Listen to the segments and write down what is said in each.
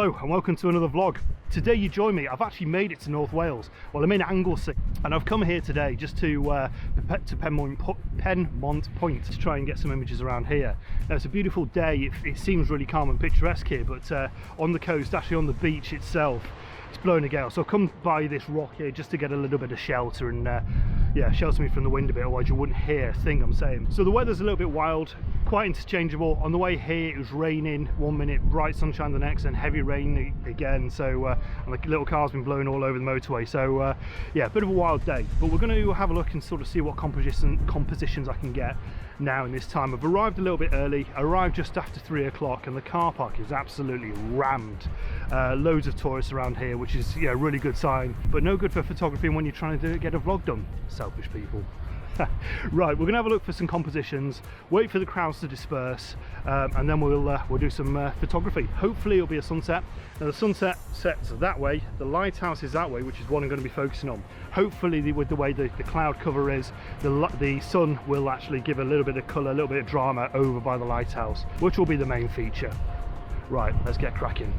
Hello and welcome to another vlog. Today you join me, I've actually made it to North Wales. Well, I'm in Anglesey and I've come here today just to Penmon Point to try and get some images around here. Now, it's a beautiful day, it seems really calm and picturesque here, but on the coast, actually on the beach itself, it's blowing a gale. So I've come by this rock here just to get a little bit of shelter and yeah, shelter me from the wind a bit, otherwise you wouldn't hear a thing I'm saying. So the weather's a little bit wild, quite interchangeable. On the way here it was raining one minute, bright sunshine the next, and heavy rain again. So and the little car's been blowing all over the motorway. So yeah, a bit of a wild day, but we're going to have a look and sort of see what compositions I can get now in this time. I've arrived a little bit early, I arrived just after 3 o'clock, and the car park is absolutely rammed. Loads of tourists around here, which is, yeah, a really good sign, but no good for photography when you're trying to get a vlog done. Selfish people. Right, we're gonna have a look for some compositions, wait for the crowds to disperse, and then we'll do some photography. Hopefully it'll be a sunset. Now the sunset sets that way, the lighthouse is that way, which is what I'm going to be focusing on. Hopefully with the way the cloud cover is, the sun will actually give a little bit of colour, a little bit of drama over by the lighthouse, which will be the main feature. Right, let's get cracking.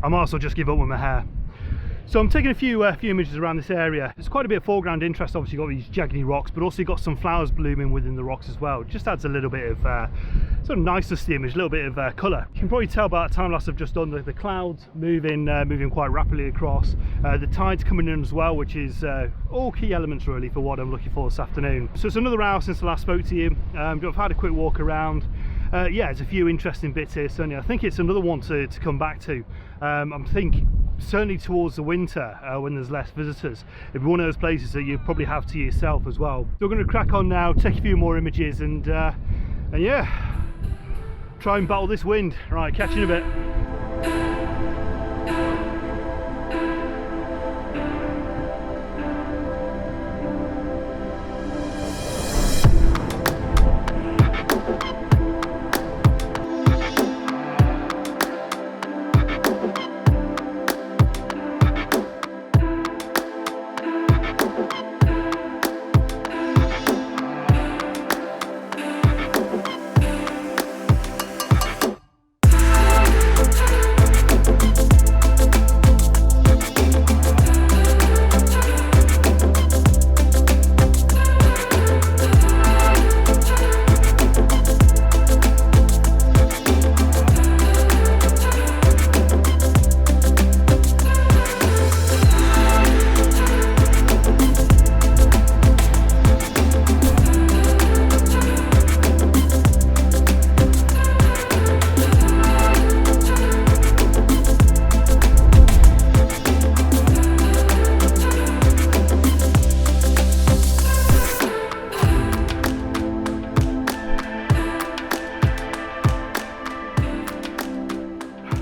I might also just give up with my hair. So I'm taking a few images around this area. There's quite a bit of foreground interest. Obviously you've got these jaggedy rocks, but also you've got some flowers blooming within the rocks as well. It just adds a little bit of sort of niceness to the image, a little bit of colour. You can probably tell by the time lapse I've just done the clouds moving quite rapidly across. The tide's coming in as well, which is all key elements really for what I'm looking for this afternoon. So it's another hour since I last spoke to you. I've had a quick walk around. Yeah, there's a few interesting bits here certainly. I think it's another one to come back to. I'm thinking certainly towards the winter when there's less visitors, it'd be one of those places that you probably have to yourself as well. So we're going to crack on now, take a few more images, and yeah, try and battle this wind. Right, catch you in a bit.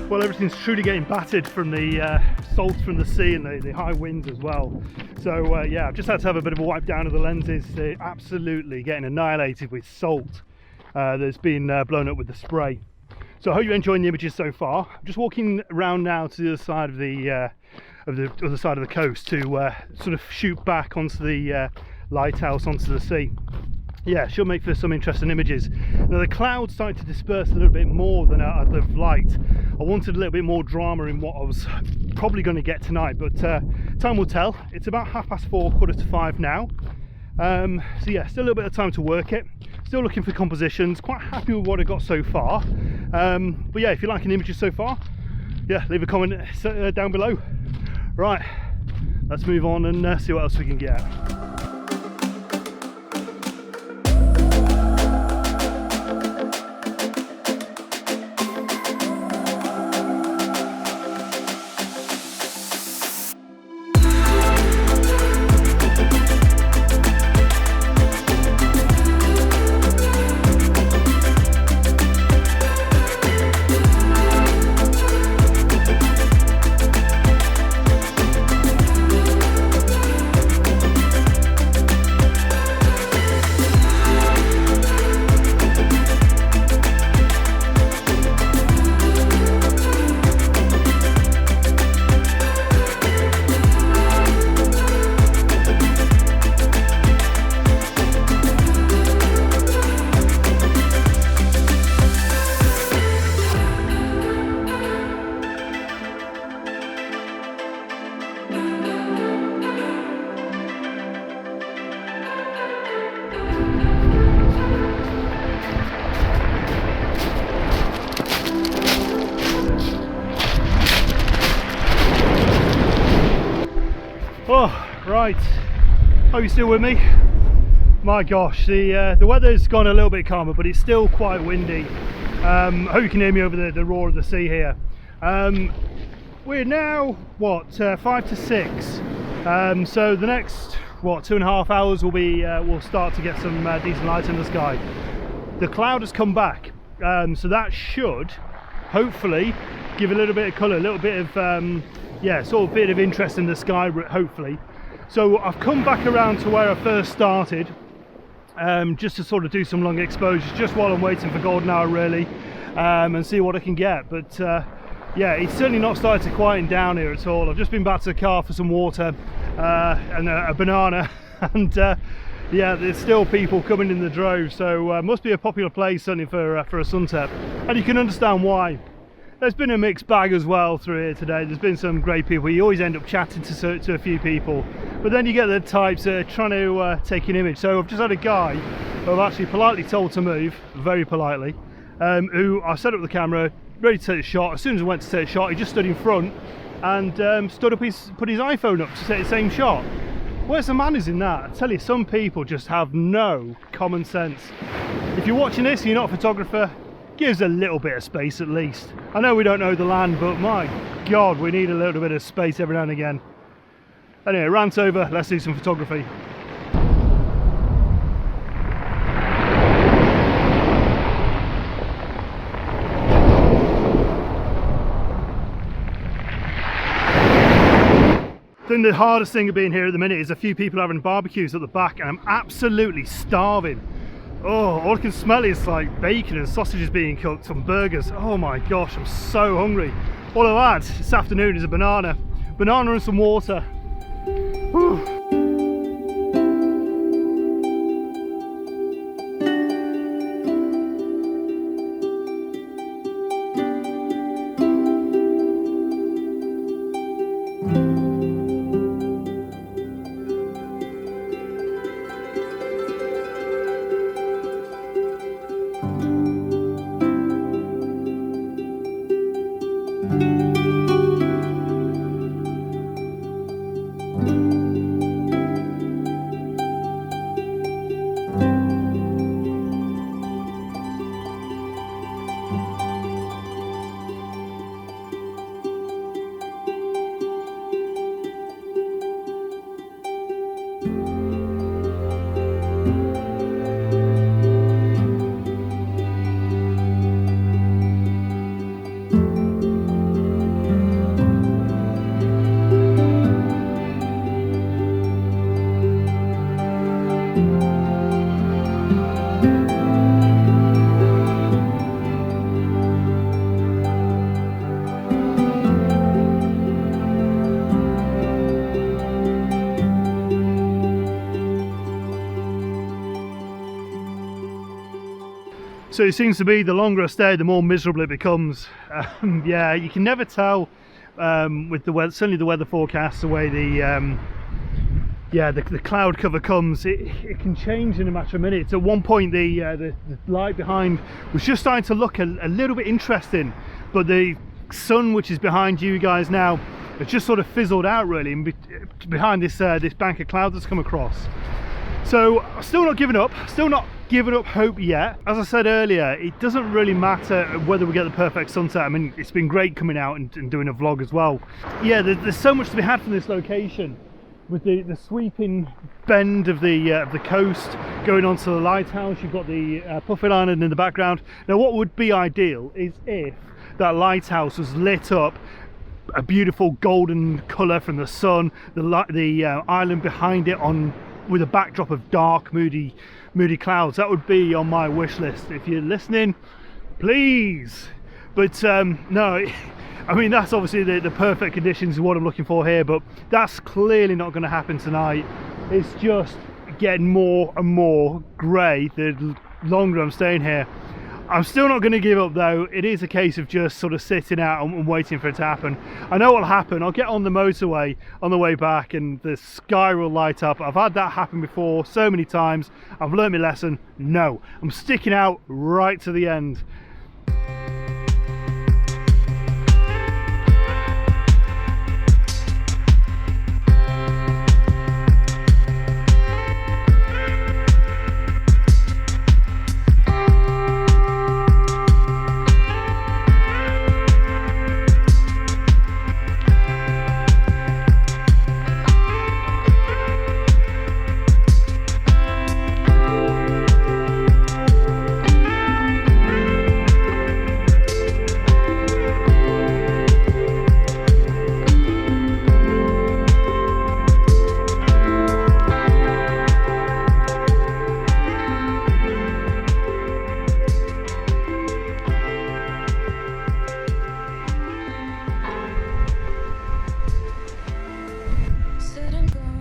Well, everything's truly getting battered from the salt from the sea and the high winds as well. So yeah, I've just had to have a bit of a wipe down of the lenses. They're absolutely getting annihilated with salt that's been blown up with the spray. So I hope you're enjoying the images so far. I'm just walking around now to the other side of the other side of the coast to sort of shoot back onto the lighthouse, onto the sea. Yeah, should make for some interesting images. Now the clouds starting to disperse a little bit more than I'd have liked. I wanted a little bit more drama in what I was probably going to get tonight, but time will tell. It's about 4:30, 4:45 now. So yeah, still a little bit of time to work it. Still looking for compositions, quite happy with what I got so far. But yeah, if you're liking the images so far, yeah, leave a comment down below. Right, let's move on and see what else we can get. Oh, right, are you still with me? My gosh, the weather's gone a little bit calmer, but it's still quite windy. I hope you can hear me over the roar of the sea here. We're now, what, 5 to 6, so the next, what, 2.5 hours we'll start to get some decent light in the sky. The cloud has come back, so that should hopefully give a little bit of colour, a little bit of yeah, sort of bit of interest in the sky, hopefully. So I've come back around to where I first started, just to sort of do some long exposures, just while I'm waiting for golden hour really, and see what I can get. But yeah, it's certainly not started to quieten down here at all. I've just been back to the car for some water and a banana, and yeah, there's still people coming in the drove, so must be a popular place certainly for a sunset, and you can understand why. There's been a mixed bag as well through here today. There's been some great people. You always end up chatting to a few people, but then you get the types that are trying to take an image. So I've just had a guy who I've actually politely told to move, very politely, who I set up the camera, ready to take a shot. As soon as I went to take a shot, he just stood in front and put his iPhone up to take the same shot. Where's the manners in that? I tell you, some people just have no common sense. If you're watching this and you're not a photographer, give us a little bit of space at least. I know we don't know the land, but my God, we need a little bit of space every now and again. Anyway, rant over, let's do some photography. I think the hardest thing of being here at the minute is a few people having barbecues at the back, and I'm absolutely starving. Oh, all I can smell is like bacon and sausages being cooked, some burgers. Oh my gosh, I'm so hungry. All I've had this afternoon is a banana and some water. Whew. So it seems to be the longer I stay, the more miserable it becomes. Yeah, you can never tell with the weather, certainly the weather forecast, the way the cloud cover comes. It can change in a matter of minutes. At one point the light behind was just starting to look a little bit interesting, but the sun, which is behind you guys now, it's just sort of fizzled out really behind this this bank of clouds that's come across. So still not giving up, hope yet. As I said earlier, it doesn't really matter whether we get the perfect sunset. I mean, it's been great coming out and doing a vlog as well. Yeah, there's so much to be had from this location, with the sweeping bend of the coast going onto the lighthouse. You've got the Puffin Island in the background. Now what would be ideal is if that lighthouse was lit up a beautiful golden colour from the sun, the island behind it with a backdrop of dark moody clouds. That would be on my wish list. If you're listening, please. But no, I mean, that's obviously the perfect conditions of what I'm looking for here, but that's clearly not going to happen tonight. It's just getting more and more grey the longer I'm staying here. I'm still not going to give up though. It is a case of just sort of sitting out and waiting for it to happen. I know what'll happen. I'll get on the motorway on the way back and the sky will light up. I've had that happen before so many times. I've learned my lesson. No, I'm sticking out right to the end.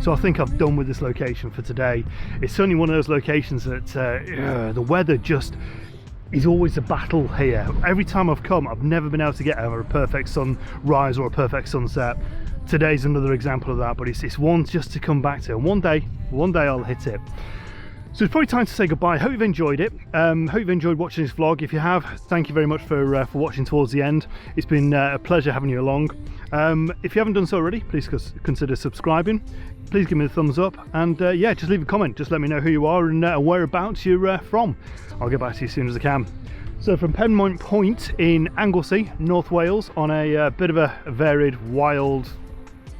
So I think I've done with this location for today. It's certainly one of those locations that the weather just is always a battle here. Every time I've come, I've never been able to get over a perfect sunrise or a perfect sunset. Today's another example of that, but it's one just to come back to, and one day I'll hit it. So it's probably time to say goodbye. Hope you've enjoyed it. Hope you've enjoyed watching this vlog. If you have, thank you very much for watching towards the end. It's been a pleasure having you along. If you haven't done so already, please consider subscribing. Please give me a thumbs up, and yeah, just leave a comment. Just let me know who you are and whereabouts you're from. I'll get back to you as soon as I can. So from Penmon Point in Anglesey, North Wales, on a bit of a varied, wild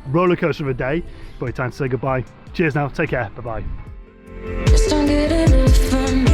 roller coaster of a day. Probably time to say goodbye. Cheers now. Take care. Bye bye. Just don't get enough from